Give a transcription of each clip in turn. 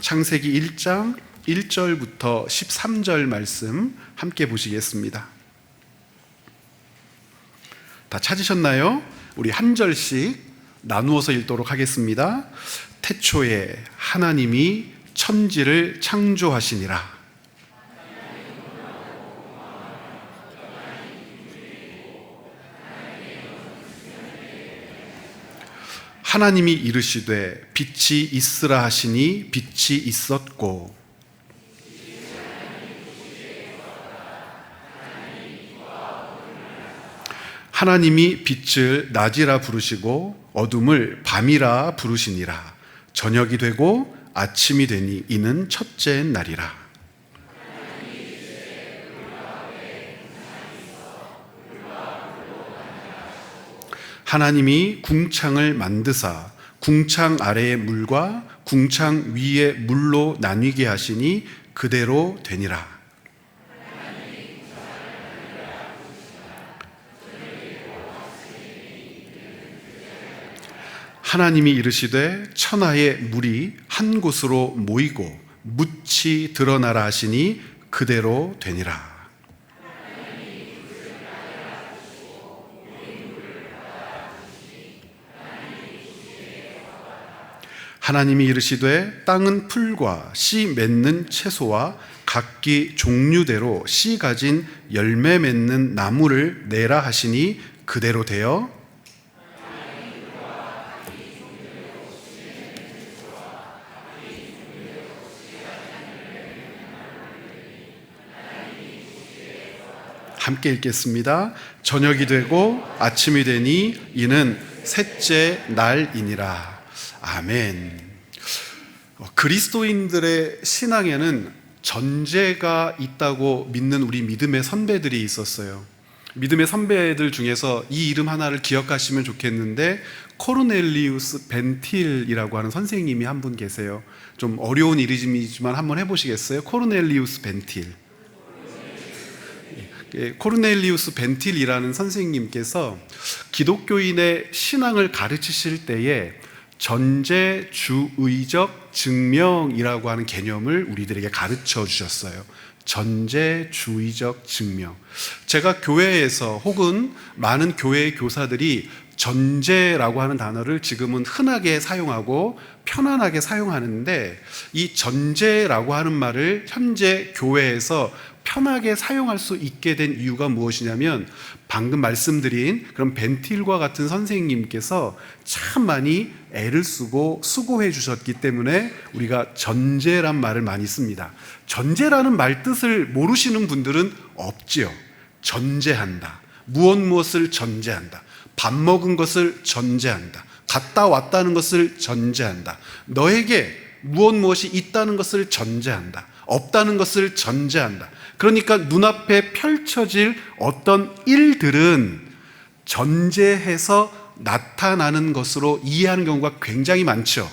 창세기 1장 1절부터 13절 말씀 함께 보시겠습니다. 다 찾으셨나요? 우리 한 절씩 나누어서 읽도록 하겠습니다. 태초에 하나님이 천지를 창조하시니라. 하나님이 이르시되 빛이 있으라 하시니 빛이 있었고, 하나님이 빛을 낮이라 부르시고 어둠을 밤이라 부르시니라. 저녁이 되고 아침이 되니 이는 첫째 날이라. 하나님이 궁창을 만드사 궁창 아래의 물과 궁창 위의 물로 나뉘게 하시니 그대로 되니라. 하나님이 이르시되 천하의 물이 한 곳으로 모이고 묻이 드러나라 하시니 그대로 되니라. 하나님이 이르시되 땅은 풀과 씨 맺는 채소와 각기 종류대로 씨 가진 열매 맺는 나무를 내라 하시니 그대로 되어 함께 읽겠습니다. 저녁이 되고 아침이 되니 이는 셋째 날이니라. 아멘. 그리스도인들의 신앙에는 전제가 있다고 믿는 우리 믿음의 선배들이 있었어요. 믿음의 선배들 중에서 이 이름 하나를 기억하시면 좋겠는데, 코르넬리우스 벤틸이라고 하는 선생님이 한 분 계세요. 좀 어려운 이름이지만 한번 해보시겠어요? 코르넬리우스 벤틸. 코르넬리우스 벤틸이라는 선생님께서 기독교인의 신앙을 가르치실 때에 전제주의적 증명이라고 하는 개념을 우리들에게 가르쳐 주셨어요. 전제주의적 증명. 제가 교회에서 혹은 많은 교회의 교사들이 전제라고 하는 단어를 지금은 흔하게 사용하고 편안하게 사용하는데, 이 전제라고 하는 말을 현재 교회에서 편하게 사용할 수 있게 된 이유가 무엇이냐면, 방금 말씀드린 그런 벤틸과 같은 선생님께서 참 많이 애를 쓰고 수고해 주셨기 때문에 우리가 전제란 말을 많이 씁니다. 전제라는 말 뜻을 모르시는 분들은 없지요. 전제한다. 무엇을 전제한다. 밥 먹은 것을 전제한다. 갔다 왔다는 것을 전제한다. 너에게 무엇이 있다는 것을 전제한다. 없다는 것을 전제한다. 그러니까 눈앞에 펼쳐질 어떤 일들은 전제해서 나타나는 것으로 이해하는 경우가 굉장히 많죠.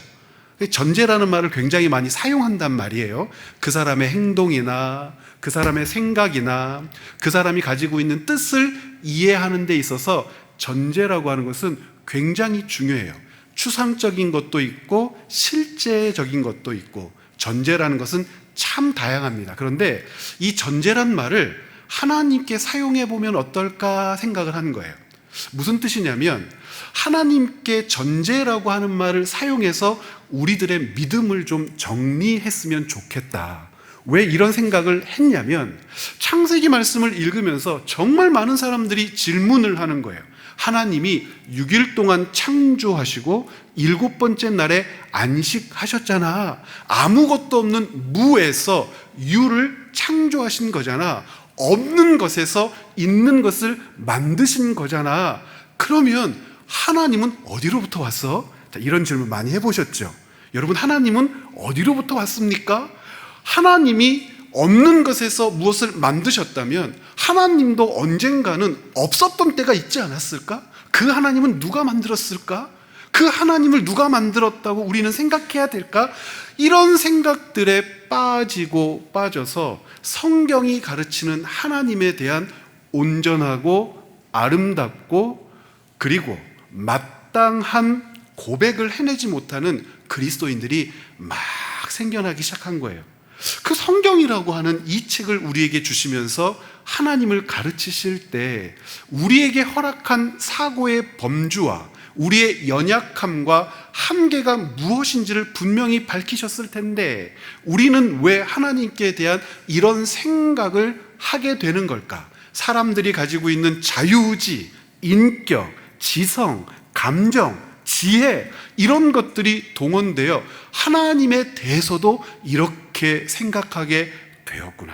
전제라는 말을 굉장히 많이 사용한단 말이에요. 그 사람의 행동이나 그 사람의 생각이나 그 사람이 가지고 있는 뜻을 이해하는 데 있어서 전제라고 하는 것은 굉장히 중요해요. 추상적인 것도 있고 실제적인 것도 있고, 전제라는 것은 참 다양합니다. 그런데 이 전제란 말을 하나님께 사용해 보면 어떨까 생각을 하는 거예요. 무슨 뜻이냐면, 하나님께 전제라고 하는 말을 사용해서 우리들의 믿음을 좀 정리했으면 좋겠다. 왜 이런 생각을 했냐면, 창세기 말씀을 읽으면서 정말 많은 사람들이 질문을 하는 거예요. 하나님이 6일 동안 창조하시고 7번째 날에 안식하셨잖아. 아무것도 없는 무에서 유를 창조하신 거잖아. 없는 것에서 있는 것을 만드신 거잖아. 그러면 하나님은 어디로부터 왔어? 자, 이런 질문 많이 해보셨죠? 여러분, 하나님은 어디로부터 왔습니까? 하나님이 없는 것에서 무엇을 만드셨다면 하나님도 언젠가는 없었던 때가 있지 않았을까? 그 하나님은 누가 만들었을까? 그 하나님을 누가 만들었다고 우리는 생각해야 될까? 이런 생각들에 빠지고 빠져서 성경이 가르치는 하나님에 대한 온전하고 아름답고 그리고 마땅한 고백을 해내지 못하는 그리스도인들이 막 막 생겨나기 시작한 거예요. 그 성경이라고 하는 이 책을 우리에게 주시면서 하나님을 가르치실 때 우리에게 허락한 사고의 범주와 우리의 연약함과 한계가 무엇인지를 분명히 밝히셨을 텐데 우리는 왜 하나님께 대한 이런 생각을 하게 되는 걸까? 사람들이 가지고 있는 자유의지, 인격, 지성, 감정, 지혜 이런 것들이 동원되어 하나님에 대해서도 이렇게 생각하게 되었구나.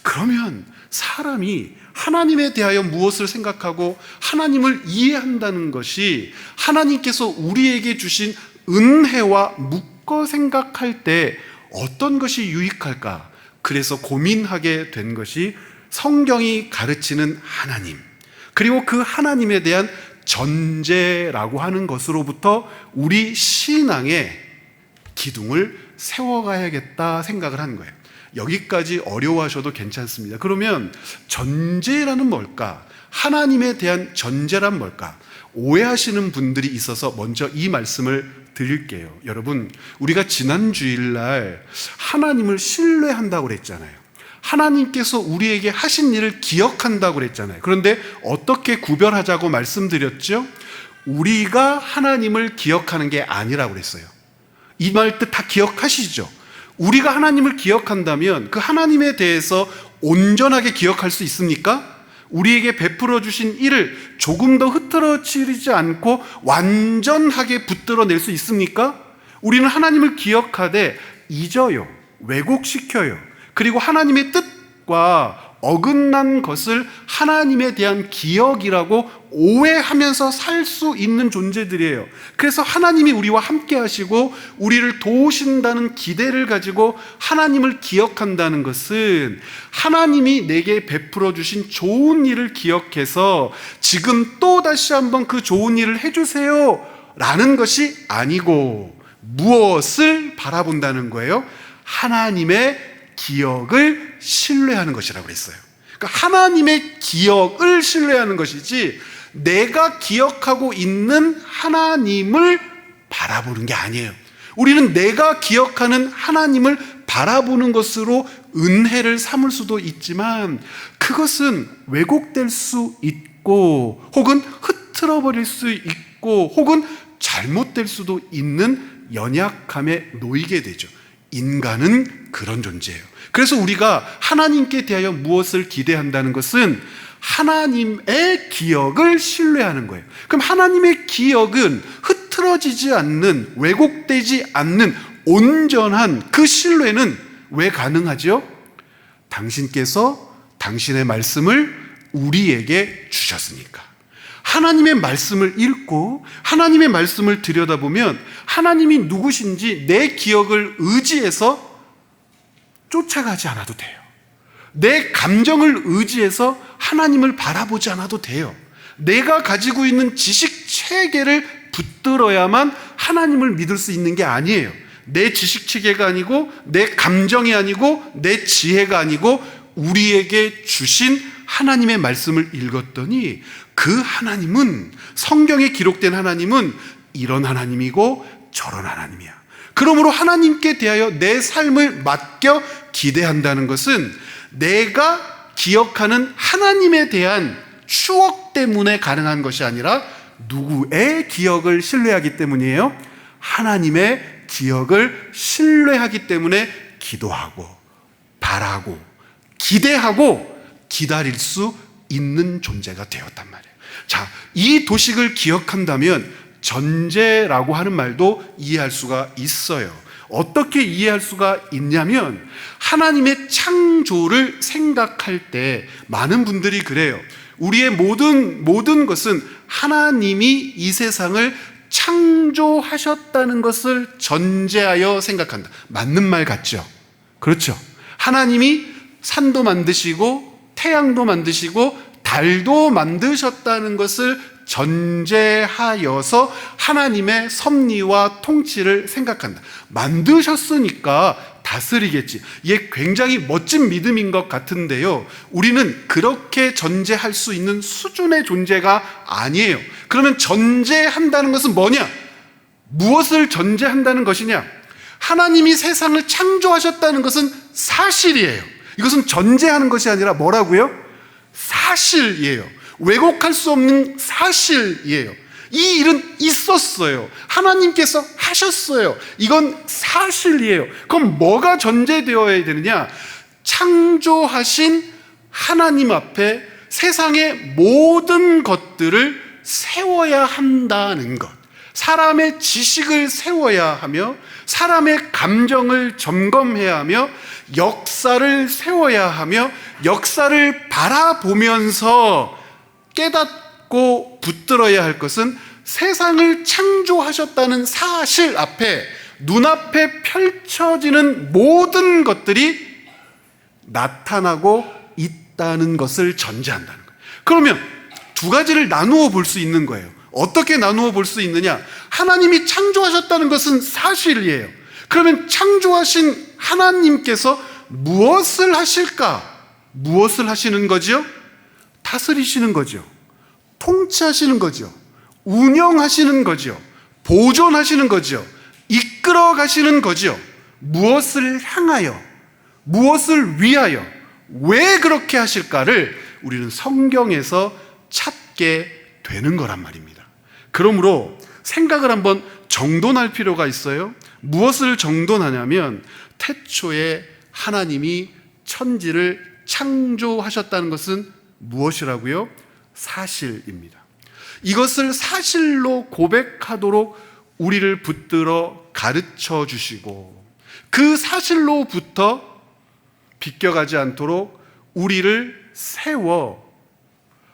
그러면 사람이 하나님에 대하여 무엇을 생각하고 하나님을 이해한다는 것이 하나님께서 우리에게 주신 은혜와 묶어 생각할 때 어떤 것이 유익할까? 그래서 고민하게 된 것이 성경이 가르치는 하나님, 그리고 그 하나님에 대한 전제라고 하는 것으로부터 우리 신앙의 기둥을 세워가야겠다 생각을 한 거예요. 여기까지 어려워하셔도 괜찮습니다. 그러면 전제라는 뭘까? 하나님에 대한 전제란 뭘까? 오해하시는 분들이 있어서 먼저 이 말씀을 드릴게요. 여러분, 우리가 지난 주일날 하나님을 신뢰한다고 그랬잖아요. 하나님께서 우리에게 하신 일을 기억한다고 그랬잖아요. 그런데 어떻게 구별하자고 말씀드렸죠? 우리가 하나님을 기억하는 게 아니라고 그랬어요. 이 말 뜻 다 기억하시죠? 우리가 하나님을 기억한다면 그 하나님에 대해서 온전하게 기억할 수 있습니까? 우리에게 베풀어 주신 일을 조금 더 흐트러지지 않고 완전하게 붙들어낼 수 있습니까? 우리는 하나님을 기억하되 잊어요, 왜곡시켜요. 그리고 하나님의 뜻과 어긋난 것을 하나님에 대한 기억이라고 오해하면서 살 수 있는 존재들이에요. 그래서 하나님이 우리와 함께 하시고 우리를 도우신다는 기대를 가지고 하나님을 기억한다는 것은 하나님이 내게 베풀어 주신 좋은 일을 기억해서 지금 또 다시 한번 그 좋은 일을 해주세요 라는 것이 아니고 무엇을 바라본다는 거예요? 하나님의 기억을 신뢰하는 것이라고 그랬어요. 그러니까 하나님의 기억을 신뢰하는 것이지 내가 기억하고 있는 하나님을 바라보는 게 아니에요. 우리는 내가 기억하는 하나님을 바라보는 것으로 은혜를 삼을 수도 있지만 그것은 왜곡될 수 있고 혹은 흐트러버릴 수 있고 혹은 잘못될 수도 있는 연약함에 놓이게 되죠. 인간은 그런 존재예요. 그래서 우리가 하나님께 대하여 무엇을 기대한다는 것은 하나님의 기억을 신뢰하는 거예요. 그럼 하나님의 기억은 흐트러지지 않는, 왜곡되지 않는 온전한 그 신뢰는 왜 가능하죠? 당신께서 당신의 말씀을 우리에게 주셨으니까. 하나님의 말씀을 읽고 하나님의 말씀을 들여다보면 하나님이 누구신지 내 기억을 의지해서 쫓아가지 않아도 돼요. 내 감정을 의지해서 하나님을 바라보지 않아도 돼요. 내가 가지고 있는 지식 체계를 붙들어야만 하나님을 믿을 수 있는 게 아니에요. 내 지식 체계가 아니고 내 감정이 아니고 내 지혜가 아니고 우리에게 주신 하나님의 말씀을 읽었더니 그 하나님은, 성경에 기록된 하나님은 이런 하나님이고 저런 하나님이야. 그러므로 하나님께 대하여 내 삶을 맡겨 기대한다는 것은 내가 기억하는 하나님에 대한 추억 때문에 가능한 것이 아니라 누구의 기억을 신뢰하기 때문이에요? 하나님의 기억을 신뢰하기 때문에 기도하고 바라고 기대하고 기다릴 수 있는 존재가 되었단 말이에요. 자, 이 도식을 기억한다면 전제라고 하는 말도 이해할 수가 있어요. 어떻게 이해할 수가 있냐면 하나님의 창조를 생각할 때 많은 분들이 그래요. 우리의 모든 것은 하나님이 이 세상을 창조하셨다는 것을 전제하여 생각한다. 맞는 말 같죠? 그렇죠? 하나님이 산도 만드시고 태양도 만드시고 달도 만드셨다는 것을 전제하여서 하나님의 섭리와 통치를 생각한다. 만드셨으니까 다스리겠지. 이게 굉장히 멋진 믿음인 것 같은데요, 우리는 그렇게 전제할 수 있는 수준의 존재가 아니에요. 그러면 전제한다는 것은 뭐냐? 무엇을 전제한다는 것이냐? 하나님이 세상을 창조하셨다는 것은 사실이에요. 이것은 전제하는 것이 아니라 뭐라고요? 사실이에요. 왜곡할 수 없는 사실이에요. 이 일은 있었어요. 하나님께서 하셨어요. 이건 사실이에요. 그럼 뭐가 전제되어야 되느냐? 창조하신 하나님 앞에 세상의 모든 것들을 세워야 한다는 것. 사람의 지식을 세워야 하며 사람의 감정을 점검해야 하며 역사를 세워야 하며 역사를 바라보면서 깨닫고 붙들어야 할 것은 세상을 창조하셨다는 사실 앞에 눈앞에 펼쳐지는 모든 것들이 나타나고 있다는 것을 전제한다는 거예요. 그러면 두 가지를 나누어 볼 수 있는 거예요. 어떻게 나누어 볼 수 있느냐? 하나님이 창조하셨다는 것은 사실이에요. 그러면 창조하신 하나님께서 무엇을 하실까? 무엇을 하시는 거죠? 다스리시는 거죠. 통치하시는 거죠. 운영하시는 거죠. 보존하시는 거죠. 이끌어 가시는 거죠. 무엇을 향하여, 무엇을 위하여, 왜 그렇게 하실까를 우리는 성경에서 찾게 되는 거란 말입니다. 그러므로 생각을 한번 정돈할 필요가 있어요. 무엇을 정돈하냐면 태초에 하나님이 천지를 창조하셨다는 것은 무엇이라고요? 사실입니다. 이것을 사실로 고백하도록 우리를 붙들어 가르쳐 주시고 그 사실로부터 비껴가지 않도록 우리를 세워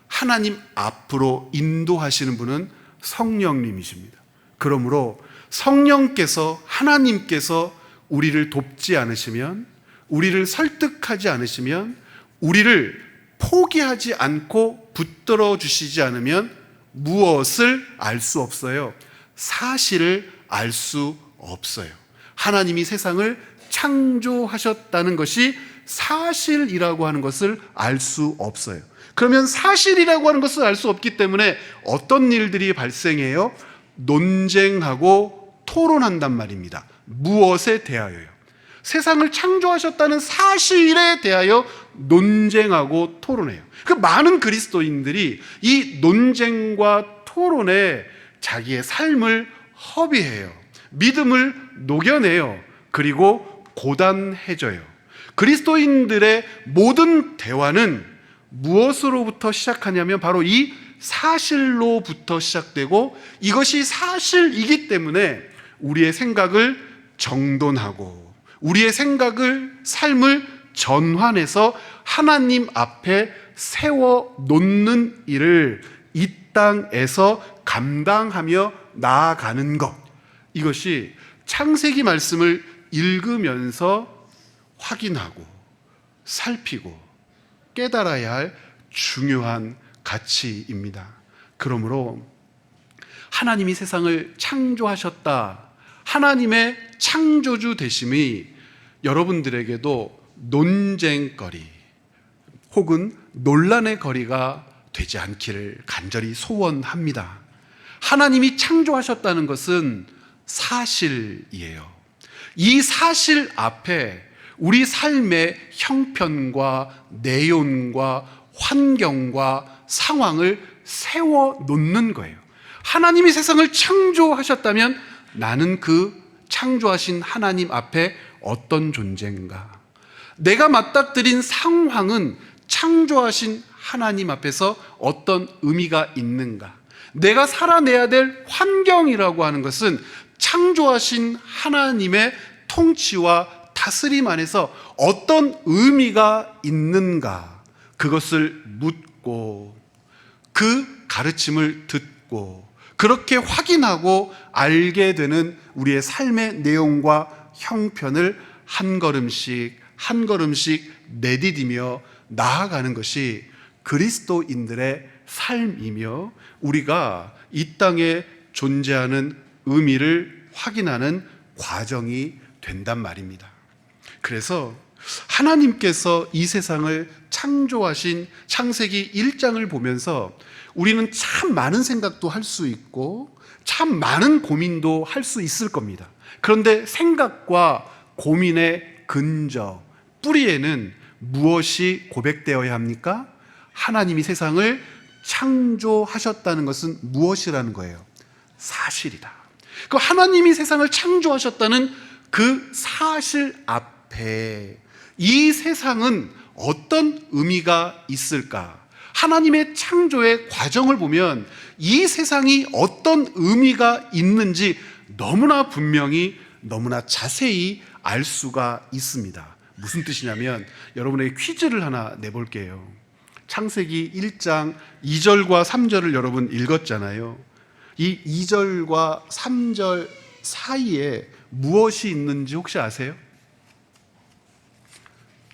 하나님 앞으로 인도하시는 분은 성령님이십니다. 그러므로 성령께서, 하나님께서 우리를 돕지 않으시면, 우리를 설득하지 않으시면, 우리를 포기하지 않고 붙들어 주시지 않으면 무엇을 알 수 없어요? 사실을 알 수 없어요. 하나님이 세상을 창조하셨다는 것이 사실이라고 하는 것을 알 수 없어요. 그러면 사실이라고 하는 것을 알 수 없기 때문에 어떤 일들이 발생해요? 논쟁하고 토론한단 말입니다. 무엇에 대하여요? 세상을 창조하셨다는 사실에 대하여 논쟁하고 토론해요. 그 많은 그리스도인들이 이 논쟁과 토론에 자기의 삶을 허비해요. 믿음을 녹여내요. 그리고 고단해져요. 그리스도인들의 모든 대화는 무엇으로부터 시작하냐면 바로 이 사실로부터 시작되고 이것이 사실이기 때문에 우리의 생각을 정돈하고 우리의 생각을, 삶을 전환해서 하나님 앞에 세워 놓는 일을 이 땅에서 감당하며 나아가는 것, 이것이 창세기 말씀을 읽으면서 확인하고 살피고 깨달아야 할 중요한 가치입니다. 그러므로 하나님이 세상을 창조하셨다, 하나님의 창조주 되심이 여러분들에게도 논쟁거리 혹은 논란의 거리가 되지 않기를 간절히 소원합니다. 하나님이 창조하셨다는 것은 사실이에요. 이 사실 앞에 우리 삶의 형편과 내용과 환경과 상황을 세워 놓는 거예요. 하나님이 세상을 창조하셨다면 나는 그 창조하신 하나님 앞에 어떤 존재인가? 내가 맞닥뜨린 상황은 창조하신 하나님 앞에서 어떤 의미가 있는가? 내가 살아내야 될 환경이라고 하는 것은 창조하신 하나님의 통치와 다스림 안에서 어떤 의미가 있는가? 그것을 묻고 그 가르침을 듣고 그렇게 확인하고 알게 되는 우리의 삶의 내용과 형편을 한 걸음씩 한 걸음씩 내디디며 나아가는 것이 그리스도인들의 삶이며 우리가 이 땅에 존재하는 의미를 확인하는 과정이 된단 말입니다. 그래서 하나님께서 이 세상을 창조하신 창세기 1장을 보면서 우리는 참 많은 생각도 할 수 있고 참 많은 고민도 할 수 있을 겁니다. 그런데 생각과 고민의 근저, 뿌리에는 무엇이 고백되어야 합니까? 하나님이 세상을 창조하셨다는 것은 무엇이라는 거예요? 사실이다. 그 하나님이 세상을 창조하셨다는 그 사실 앞에 이 세상은 어떤 의미가 있을까? 하나님의 창조의 과정을 보면 이 세상이 어떤 의미가 있는지 너무나 분명히, 너무나 자세히 알 수가 있습니다. 무슨 뜻이냐면 여러분에게 퀴즈를 하나 내볼게요. 창세기 1장 2절과 3절을 여러분 읽었잖아요. 이 2절과 3절 사이에 무엇이 있는지 혹시 아세요?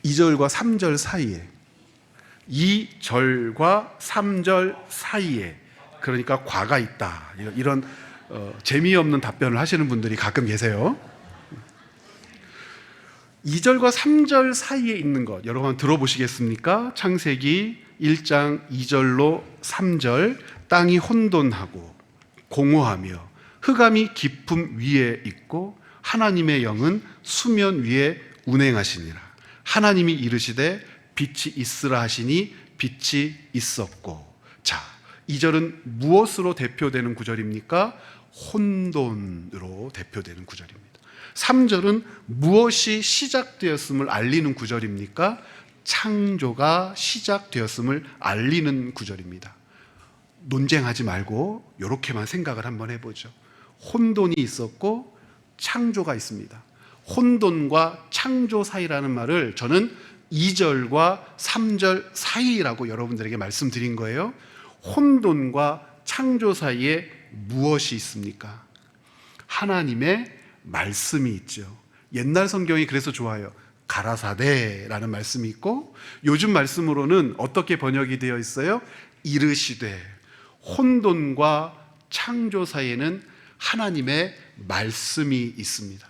2절과 3절 사이에, 2절과 3절 사이에, 그러니까 과가 있다, 이런 재미없는 답변을 하시는 분들이 가끔 계세요. 2절과 3절 사이에 있는 것 여러분 한번 들어보시겠습니까? 창세기 1장 2절로 3절, 땅이 혼돈하고 공허하며 흑암이 깊음 위에 있고 하나님의 영은 수면 위에 운행하시니라. 하나님이 이르시되 빛이 있으라 하시니 빛이 있었고. 자, 2절은 무엇으로 대표되는 구절입니까? 혼돈으로 대표되는 구절입니다. 3절은 무엇이 시작되었음을 알리는 구절입니까? 창조가 시작되었음을 알리는 구절입니다. 논쟁하지 말고 이렇게만 생각을 한번 해보죠. 혼돈이 있었고 창조가 있습니다. 혼돈과 창조 사이라는 말을 저는 2절과 3절 사이라고 여러분들에게 말씀드린 거예요. 혼돈과 창조 사이에 무엇이 있습니까? 하나님의 말씀이 있죠. 옛날 성경이 그래서 좋아요. 가라사대라는 말씀이 있고, 요즘 말씀으로는 어떻게 번역이 되어 있어요? 이르시되. 혼돈과 창조 사이에는 하나님의 말씀이 있습니다.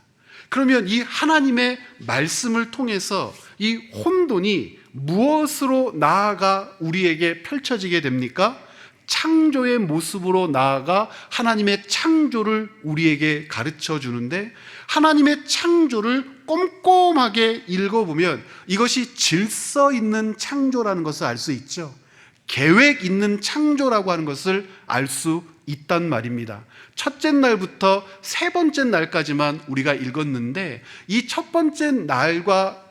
그러면 이 하나님의 말씀을 통해서 이 혼돈이 무엇으로 나아가 우리에게 펼쳐지게 됩니까? 창조의 모습으로 나아가 하나님의 창조를 우리에게 가르쳐 주는데, 하나님의 창조를 꼼꼼하게 읽어보면 이것이 질서 있는 창조라는 것을 알 수 있죠. 계획 있는 창조라고 하는 것을 알 수 있단 말입니다. 첫째 날부터 세 번째 날까지만 우리가 읽었는데, 이 첫 번째 날과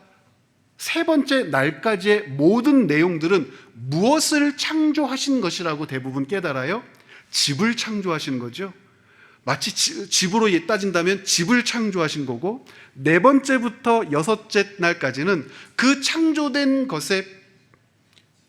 세 번째 날까지의 모든 내용들은 무엇을 창조하신 것이라고 대부분 깨달아요? 집을 창조하신 거죠. 마치 집으로 따진다면 집을 창조하신 거고, 네 번째부터 여섯째 날까지는 그 창조된 것의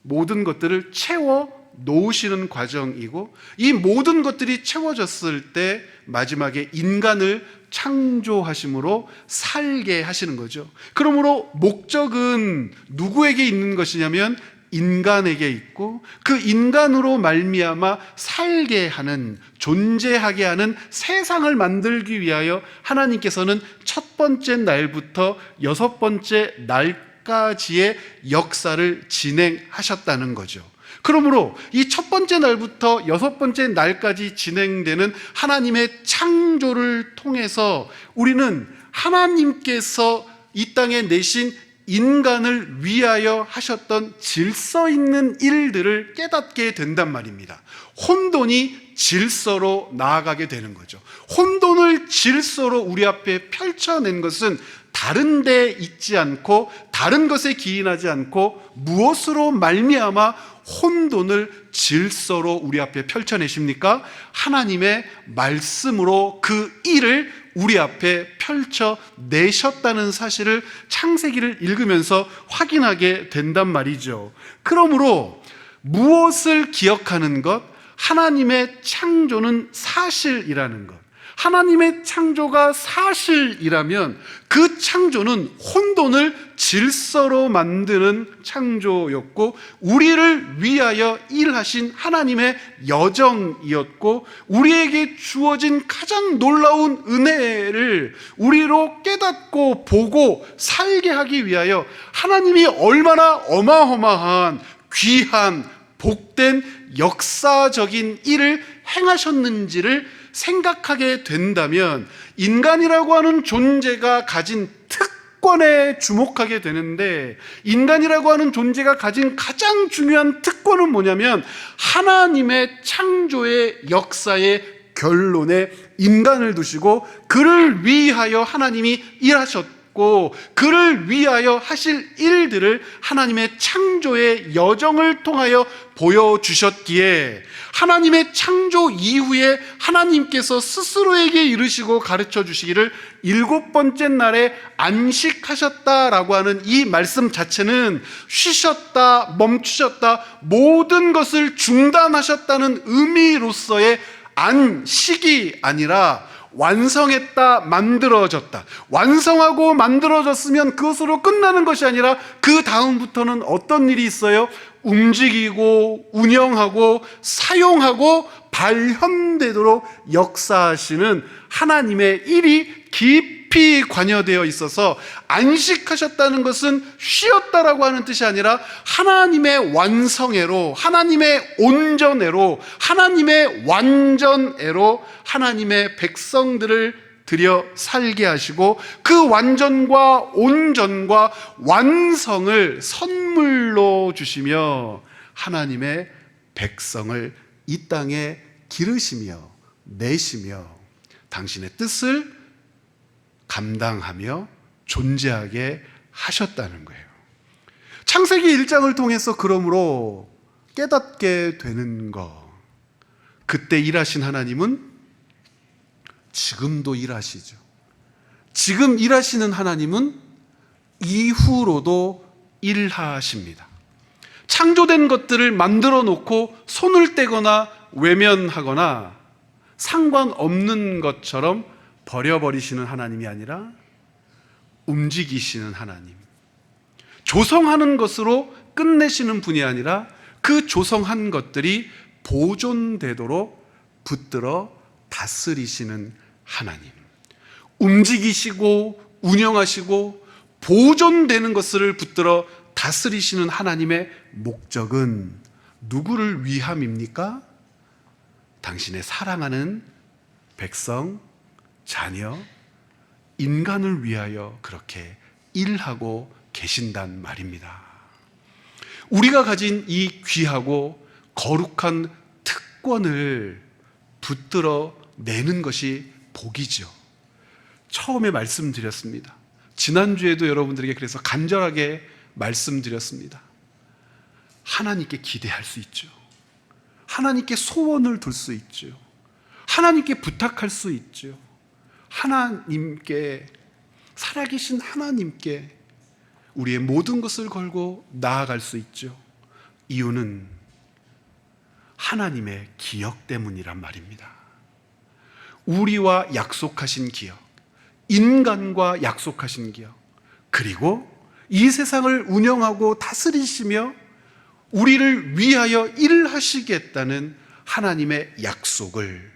모든 것들을 채워 놓으시는 과정이고, 이 모든 것들이 채워졌을 때 마지막에 인간을 창조하심으로 살게 하시는 거죠. 그러므로 목적은 누구에게 있는 것이냐면 인간에게 있고, 그 인간으로 말미암아 살게 하는, 존재하게 하는 세상을 만들기 위하여 하나님께서는 첫 번째 날부터 여섯 번째 날까지의 역사를 진행하셨다는 거죠. 그러므로 이 첫 번째 날부터 여섯 번째 날까지 진행되는 하나님의 창조를 통해서 우리는 하나님께서 이 땅에 내신 인간을 위하여 하셨던 질서 있는 일들을 깨닫게 된단 말입니다. 혼돈이 질서로 나아가게 되는 거죠. 혼돈을 질서로 우리 앞에 펼쳐낸 것은 다른 데 있지 않고, 다른 것에 기인하지 않고, 무엇으로 말미암아 혼돈을 질서로 우리 앞에 펼쳐내십니까? 하나님의 말씀으로 그 일을 우리 앞에 펼쳐내셨다는 사실을 창세기를 읽으면서 확인하게 된단 말이죠. 그러므로 무엇을 기억하는 것? 하나님의 창조는 사실이라는 것. 하나님의 창조가 사실이라면 그 창조는 혼돈을 질서로 만드는 창조였고, 우리를 위하여 일하신 하나님의 여정이었고, 우리에게 주어진 가장 놀라운 은혜를 우리로 깨닫고 보고 살게 하기 위하여 하나님이 얼마나 어마어마한 귀한 복된 역사적인 일을 행하셨는지를 생각하게 된다면 인간이라고 하는 존재가 가진 특권에 주목하게 되는데, 인간이라고 하는 존재가 가진 가장 중요한 특권은 뭐냐면 하나님의 창조의 역사의 결론에 인간을 두시고 그를 위하여 하나님이 일하셨고, 그를 위하여 하실 일들을 하나님의 창조의 여정을 통하여 보여주셨기에, 하나님의 창조 이후에 하나님께서 스스로에게 이르시고 가르쳐 주시기를 7번째 날에 안식하셨다라고 하는 이 말씀 자체는 쉬셨다, 멈추셨다, 모든 것을 중단하셨다는 의미로서의 안식이 아니라 완성했다, 만들어졌다. 완성하고 만들어졌으면 그것으로 끝나는 것이 아니라 그 다음부터는 어떤 일이 있어요? 움직이고 운영하고 사용하고 발현되도록 역사하시는 하나님의 일이 깊이 관여되어 있어서, 안식하셨다는 것은 쉬었다라고 하는 뜻이 아니라 하나님의 완성애로, 하나님의 온전애로, 하나님의 완전애로 하나님의 백성들을 들여 살게 하시고, 그 완전과 온전과 완성을 선물로 주시며 하나님의 백성을 이 땅에 기르시며 내시며 당신의 뜻을 감당하며 존재하게 하셨다는 거예요. 창세기 1장을 통해서 그러므로 깨닫게 되는 것, 그때 일하신 하나님은 지금도 일하시죠. 지금 일하시는 하나님은 이후로도 일하십니다. 창조된 것들을 만들어 놓고 손을 떼거나 외면하거나 상관없는 것처럼 버려버리시는 하나님이 아니라 움직이시는 하나님, 조성하는 것으로 끝내시는 분이 아니라 그 조성한 것들이 보존되도록 붙들어 다스리시는 하나님, 움직이시고 운영하시고 보존되는 것을 붙들어 다스리시는 하나님의 목적은 누구를 위함입니까? 당신의 사랑하는 백성, 자녀, 인간을 위하여 그렇게 일하고 계신단 말입니다. 우리가 가진 이 귀하고 거룩한 특권을 붙들어 내는 것이 복이죠. 처음에 말씀드렸습니다. 지난주에도 여러분들에게 그래서 간절하게 말씀드렸습니다. 하나님께 기대할 수 있죠. 하나님께 소원을 둘 수 있죠. 하나님께 부탁할 수 있죠. 하나님께, 살아계신 하나님께 우리의 모든 것을 걸고 나아갈 수 있죠. 이유는 하나님의 기억 때문이란 말입니다. 우리와 약속하신 기억, 인간과 약속하신 기억, 그리고 이 세상을 운영하고 다스리시며 우리를 위하여 일하시겠다는 하나님의 약속을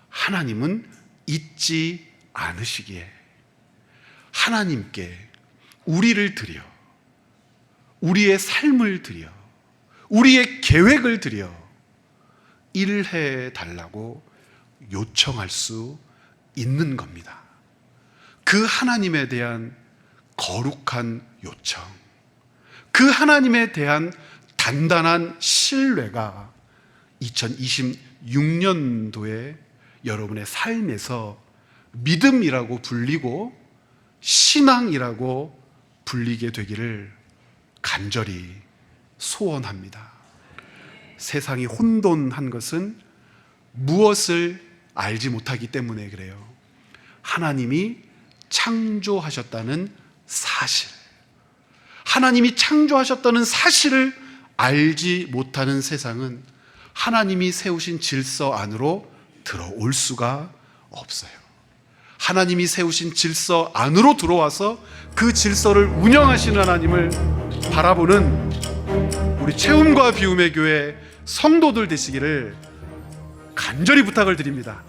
하나님은 잊지 않으시기에 하나님께 우리를 드려, 우리의 삶을 드려, 우리의 계획을 드려 일해 달라고 요청할 수 있는 겁니다. 그 하나님에 대한 거룩한 요청, 그 하나님에 대한 단단한 신뢰가 2026년도에 여러분의 삶에서 믿음이라고 불리고 신앙이라고 불리게 되기를 간절히 소원합니다. 세상이 혼돈한 것은 무엇을 알지 못하기 때문에 그래요. 하나님이 창조하셨다는 사실, 하나님이 창조하셨다는 사실을 알지 못하는 세상은 하나님이 세우신 질서 안으로 들어올 수가 없어요. 하나님이 세우신 질서 안으로 들어와서 그 질서를 운영하시는 하나님을 바라보는 우리 채움과 비움의 교회 성도들 되시기를 간절히 부탁을 드립니다.